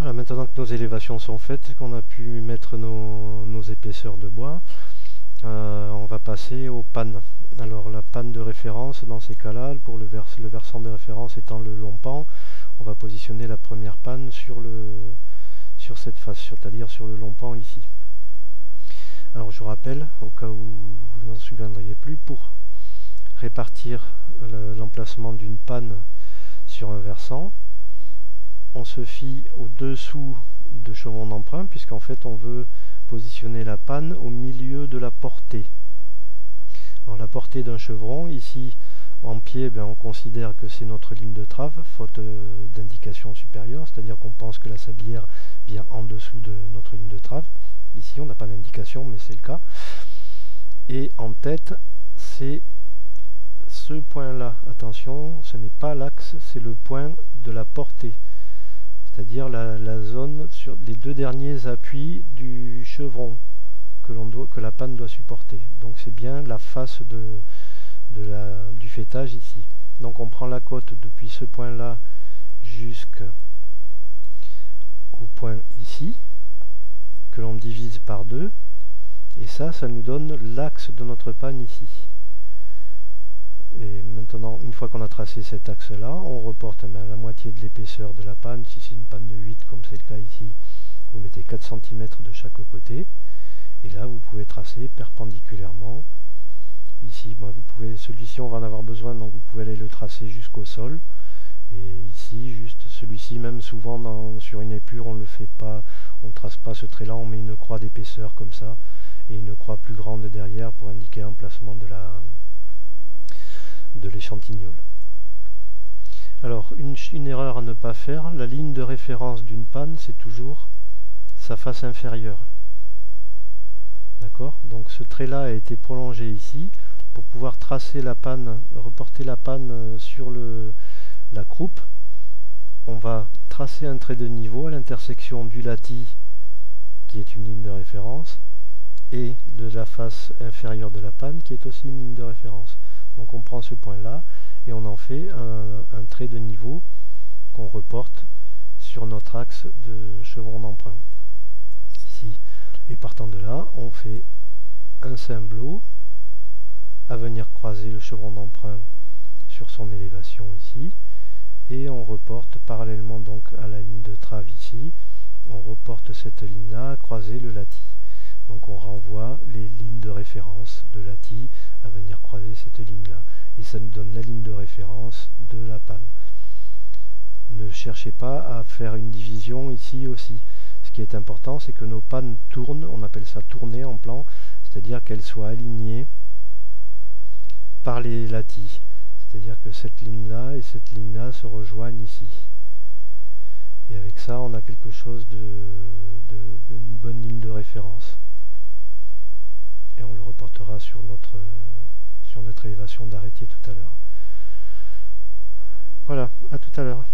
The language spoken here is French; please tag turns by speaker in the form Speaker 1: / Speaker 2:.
Speaker 1: Voilà, maintenant que nos élévations sont faites, qu'on a pu mettre nos épaisseurs de bois, on va passer aux pannes. Alors la panne de référence, dans ces cas-là, pour le versant de référence étant le long pan, on va positionner la première panne sur cette face, c'est-à-dire sur le long pan ici. Alors je rappelle, au cas où vous n'en souviendriez plus, pour répartir l'emplacement d'une panne sur un versant, on se fie au-dessous de chevron d'emprunt, puisqu'en fait on veut positionner la panne au milieu de la portée. Alors la portée d'un chevron, ici en pied, on considère que c'est notre ligne de trave, faute d'indication supérieure, c'est-à-dire qu'on pense que la sablière vient en dessous de notre ligne de trave. Ici on n'a pas d'indication, mais c'est le cas. Et en tête, c'est ce point-là. Attention, ce n'est pas l'axe, c'est le point de la portée. C'est-à-dire la zone sur les deux derniers appuis du chevron que la panne doit supporter. Donc c'est bien la face du faîtage ici. Donc on prend la côte depuis ce point-là jusqu'au point ici, que l'on divise par 2, et ça nous donne l'axe de notre panne ici. Et maintenant, une fois qu'on a tracé cet axe-là, on reporte la moitié de l'épaisseur de la panne. Si c'est une panne de 8, comme c'est le cas ici, vous mettez 4 cm de chaque côté. Et là, vous pouvez tracer perpendiculairement. Ici, celui-ci, on va en avoir besoin, donc vous pouvez aller le tracer jusqu'au sol. Et ici, juste celui-ci, même souvent sur une épure, on ne le fait pas, on ne trace pas ce trait-là, on met une croix d'épaisseur comme ça, et une croix plus grande derrière pour indiquer l'emplacement de l'échantillol. Alors, une erreur à ne pas faire, la ligne de référence d'une panne, c'est toujours sa face inférieure. D'accord? Donc ce trait-là a été prolongé ici pour pouvoir tracer la panne, reporter la panne sur la croupe. On va tracer un trait de niveau à l'intersection du latis, qui est une ligne de référence, et de la face inférieure de la panne, qui est aussi une ligne de référence. Donc on prend ce point-là et on en fait un trait de niveau qu'on reporte sur notre axe de chevron d'emprunt. Ici. Et partant de là, on fait un cimbleau à venir croiser le chevron d'emprunt sur son élévation ici. Et on reporte parallèlement donc à la ligne de trave ici, on reporte cette ligne-là à croiser le latis. Donc on renvoie les lignes de référence, le latis à venir croiser cette ligne-là. Et ça nous donne la ligne de référence de la panne. Ne cherchez pas à faire une division ici aussi. Ce qui est important, c'est que nos pannes tournent, on appelle ça tourner en plan, c'est-à-dire qu'elles soient alignées par les latis. C'est-à-dire que cette ligne-là et cette ligne-là se rejoignent ici. Et avec ça, on a quelque chose une bonne ligne de référence. Et on le reportera sur notre élévation d'arrêtier tout à l'heure. Voilà, à tout à l'heure.